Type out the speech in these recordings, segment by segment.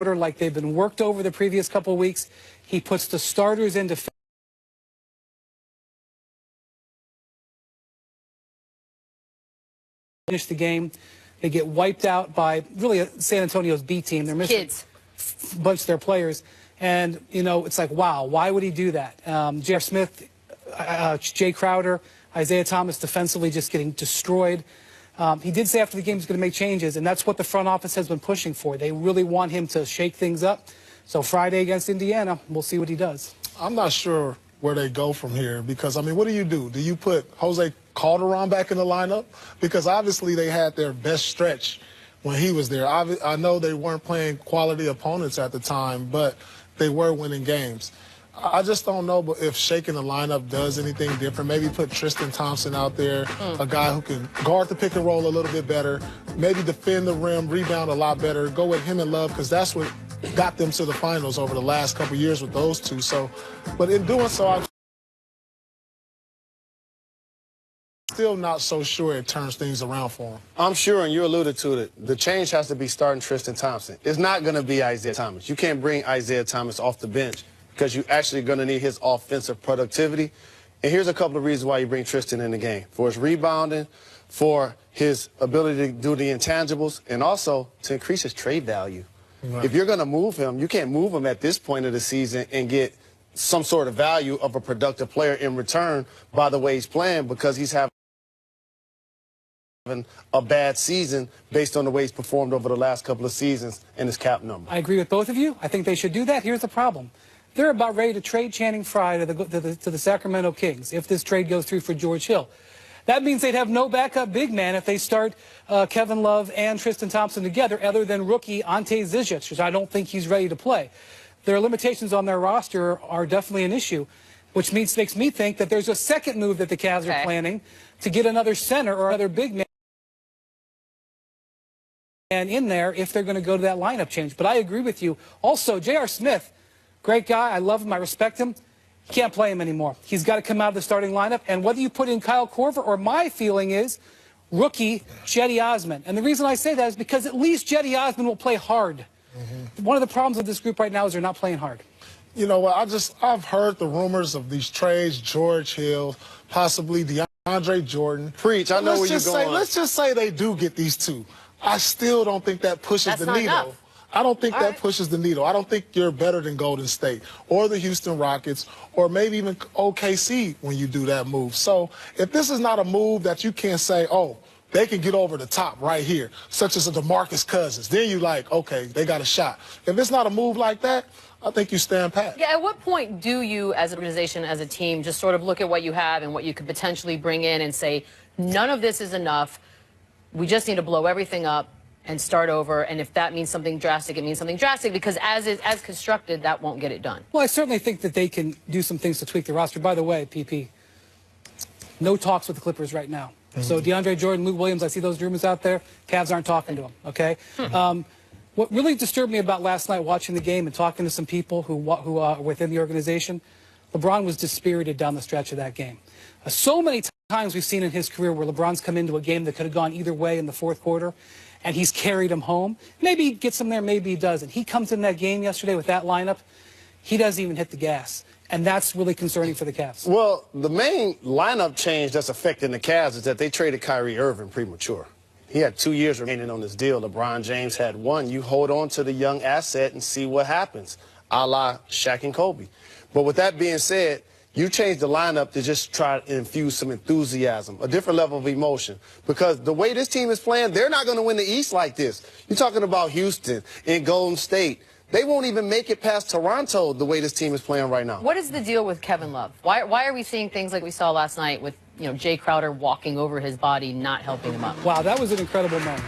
like they've been worked over the previous couple of weeks. He puts the starters into finish the game. They get wiped out by really San Antonio's B team. They're missing a bunch of their players. And, you know, it's like, wow, why would he do that? J.R. Smith, Jay Crowder, Isaiah Thomas defensively just getting destroyed. He did say after the game he's going to make changes, and that's what the front office has been pushing for. They really want him to shake things up. So Friday against Indiana, we'll see what he does. I'm not sure where they go from here because, I mean, what do? Do you put Jose Calderon back in the lineup? Because obviously they had their best stretch when he was there. I know they weren't playing quality opponents at the time, but they were winning games. I just don't know if shaking the lineup does anything different. Maybe put Tristan Thompson out there, a guy who can guard the pick and roll a little bit better, maybe defend the rim, rebound a lot better, go with him and Love, because that's what got them to the finals over the last couple of years with those two. So, but in doing so, I'm still not so sure it turns things around for him. I'm sure, and you alluded to it, the change has to be starting Tristan Thompson. It's not going to be Isaiah Thomas. You can't bring Isaiah Thomas off the bench because you're actually going to need his offensive productivity. And here's a couple of reasons why you bring Tristan in the game. For his rebounding, for his ability to do the intangibles, and also to increase his trade value. Right. If you're going to move him, you can't move him at this point of the season and get some sort of value of a productive player in return by the way he's playing, because he's having a bad season based on the way he's performed over the last couple of seasons and his cap number. I agree with both of you. I think they should do that. Here's the problem. They're about ready to trade Channing Frye to the Sacramento Kings if this trade goes through for George Hill. That means they'd have no backup big man if they start Kevin Love and Tristan Thompson together, other than rookie Ante Zizic, which I don't think he's ready to play. Their limitations on their roster are definitely an issue, which makes me think that there's a second move that the Cavs are planning to get another center or another big man in there if they're going to go to that lineup change. But I agree with you. Also, J.R. Smith, great guy. I love him. I respect him. Can't play him anymore. He's got to come out of the starting lineup. And whether you put in Kyle Korver or my feeling is rookie Cedi Osman. And the reason I say that is because at least Cedi Osman will play hard. One of the problems with this group right now is they're not playing hard. You know what? I've heard the rumors of these trades, George Hill, possibly DeAndre Jordan. Preach. I know where you're going. Let's just say they do get these two. I still don't think that pushes the needle. Enough. I don't think that pushes the needle. I don't think you're better than Golden State or the Houston Rockets or maybe even OKC when you do that move. So if this is not a move that you can't say, oh, they can get over the top right here, such as a DeMarcus Cousins, then you like, okay, they got a shot. If it's not a move like that, I think you stand pat. Yeah, at what point do you, as an organization, as a team, just sort of look at what you have and what you could potentially bring in and say, none of this is enough, we just need to blow everything up and start over, and if that means something drastic, it means something drastic, because as constructed, that won't get it done. Well, I certainly think that they can do some things to tweak the roster. By the way, PP, no talks with the Clippers right now. So DeAndre Jordan, Luke Williams, I see those rumors out there. Cavs aren't talking to them, okay? What really disturbed me about last night watching the game and talking to some people who are within the organization, LeBron was dispirited down the stretch of that game. So many times we've seen in his career where LeBron's come into a game that could have gone either way in the fourth quarter, and he's carried him home. Maybe he gets him there, maybe he doesn't. He comes in that game yesterday with that lineup, he doesn't even hit the gas. And that's really concerning for the Cavs. Well, the main lineup change that's affecting the Cavs is that they traded Kyrie Irving premature. He had 2 years remaining on his deal. LeBron James had one. You hold on to the young asset and see what happens, a la Shaq and Kobe. But with that being said, you change the lineup to just try to infuse some enthusiasm, a different level of emotion. Because the way this team is playing, they're not going to win the East like this. You're talking about Houston and Golden State. They won't even make it past Toronto the way this team is playing right now. What is the deal with Kevin Love? Why are we seeing things like we saw last night with, you know, Jay Crowder walking over his body, not helping him up? Wow, that was an incredible moment.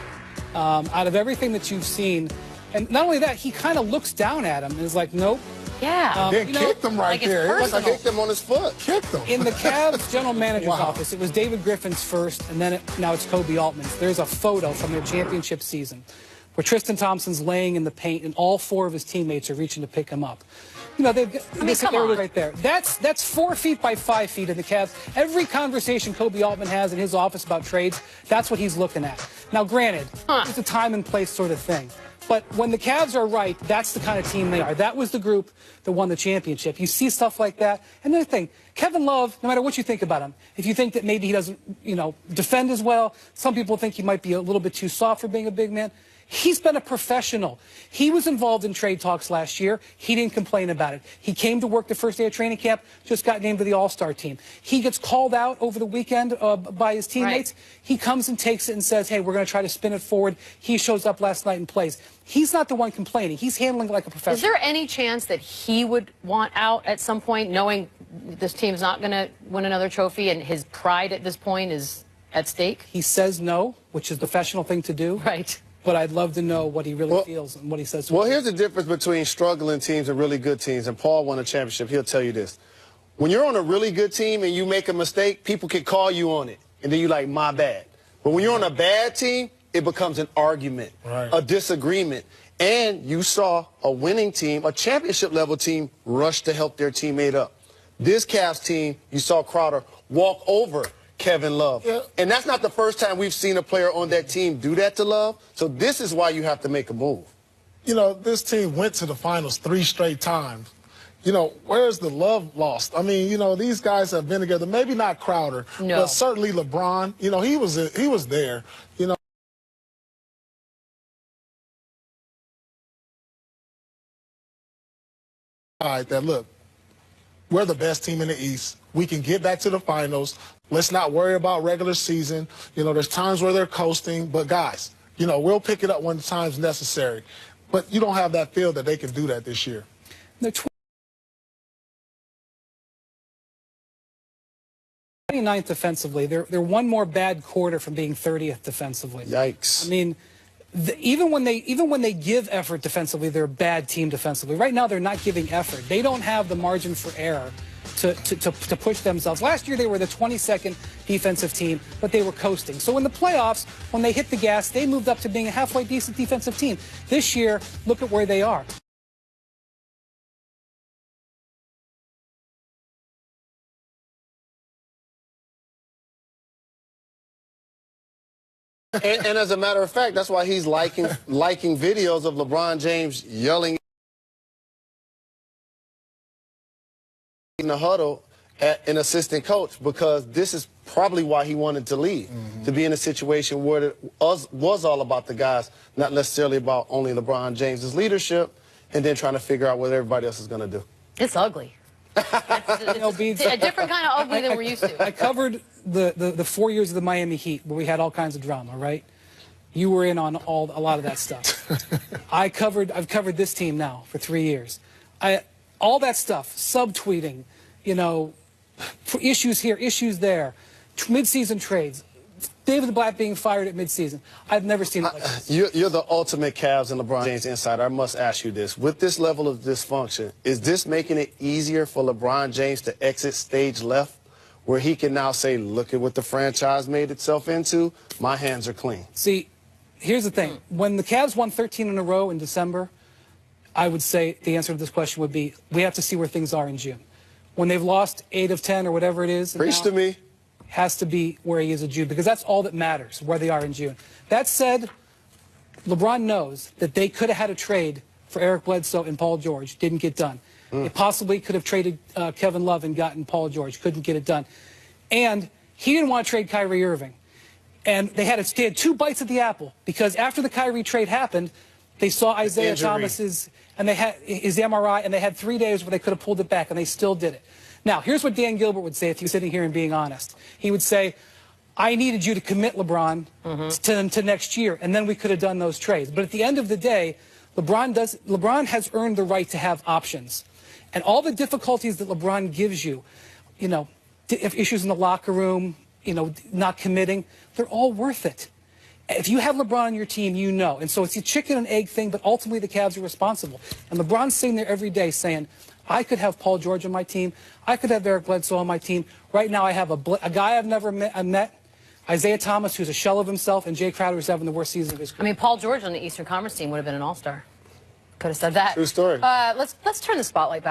Out of everything that you've seen, and not only that, he kind of looks down at him and is like, nope. Yeah. Then kicked him right there. It was like kicked him on his foot. Kicked him. In the Cavs general manager's office, it was David Griffin's first, and then now it's Kobe Altman's. There's a photo from their championship season where Tristan Thompson's laying in the paint and all four of his teammates are reaching to pick him up. You know, right there. That's 4 feet by 5 feet in the Cavs. Every conversation Kobe Altman has in his office about trades, that's what he's looking at. Now, granted, it's a time and place sort of thing. But when the Cavs are right, that's the kind of team they are. That was the group that won the championship. You see stuff like that. And another thing, Kevin Love, no matter what you think about him, if you think that maybe he doesn't, defend as well, some people think he might be a little bit too soft for being a big man. He's been a professional. He was involved in trade talks last year. He didn't complain about it. He came to work the first day of training camp, just got named to the All-Star team. He gets called out over the weekend by his teammates. Right. He comes and takes it and says, hey, we're going to try to spin it forward. He shows up last night and plays. He's not the one complaining. He's handling it like a professional. Is there any chance that he would want out at some point, knowing this team's not going to win another trophy and his pride at this point is at stake? He says no, which is the professional thing to do. Right. But I'd love to know what he really feels and what he says. Well, here's the difference between struggling teams and really good teams. And Paul won a championship. He'll tell you this. When you're on a really good team and you make a mistake, people can call you on it. And then you're like, my bad. But when you're on a bad team, it becomes an argument, a disagreement. And you saw a winning team, a championship-level team, rush to help their teammate up. This Cavs team, you saw Crowder walk over Kevin Love. Yeah. And that's not the first time we've seen a player on that team do that to Love. So this is why you have to make a move. This team went to the finals 3 straight times. Where's the love lost? I mean, these guys have been together. Maybe not Crowder, but certainly LeBron. He was there. All right, that look, we're the best team in the East. We can get back to the finals. Let's not worry about regular season. There's times where they're coasting, but guys, we'll pick it up when the time's necessary. But you don't have that feel that they can do that this year. They're 29th defensively. They're one more bad quarter from being 30th defensively. Yikes. I mean, even when they give effort defensively, they're a bad team defensively. Right now, they're not giving effort. They don't have the margin for error to push themselves. Last year, they were the 22nd defensive team, but they were coasting. So in the playoffs, when they hit the gas, they moved up to being a halfway decent defensive team. This year, look at where they are. And as a matter of fact, that's why he's liking videos of LeBron James yelling in the huddle at an assistant coach, because this is probably why he wanted to leave, to be in a situation where it was all about the guys, not necessarily about only LeBron James's leadership, and then trying to figure out what everybody else is going to do. It's ugly. It's a different kind of ugly than we're used to. I covered the 4 years of the Miami Heat where we had all kinds of drama, right? You were in on a lot of that stuff. I've covered this team now for 3 years. All that stuff, subtweeting, issues here, issues there, mid-season trades, David Blatt being fired at midseason. I've never seen it like this. You're the ultimate Cavs and LeBron James insider. I must ask you this. With this level of dysfunction, is this making it easier for LeBron James to exit stage left, where he can now say, look at what the franchise made itself into? My hands are clean. See, here's the thing. When the Cavs won 13 in a row in December, I would say the answer to this question would be, we have to see where things are in June. When they've lost 8 of 10 or whatever it is. Preach to me. Has to be where he is in June, because that's all that matters, where they are in June. That said, LeBron knows that they could have had a trade for Eric Bledsoe and Paul George. Didn't get done. They possibly could have traded Kevin Love and gotten Paul George. Couldn't get it done. And he didn't want to trade Kyrie Irving. And they had 2 bites at the apple, because after the Kyrie trade happened, they saw Isaiah Thomas's, and they had his MRI, and they had 3 days where they could have pulled it back, and they still did it. Now, here's what Dan Gilbert would say if he was sitting here and being honest. He would say, I needed you to commit LeBron to next year, and then we could have done those trades. But at the end of the day, LeBron has earned the right to have options. And all the difficulties that LeBron gives you, issues in the locker room, not committing, they're all worth it. If you have LeBron on your team, you know. And so it's a chicken and egg thing, but ultimately the Cavs are responsible. And LeBron's sitting there every day saying, I could have Paul George on my team. I could have Eric Bledsoe on my team. Right now I have a guy I've never met, Isaiah Thomas, who's a shell of himself, and Jay Crowder, who's having the worst season of his career. I mean, Paul George on the Eastern Conference team would have been an all-star. Could have said that. True story. Let's turn the spotlight back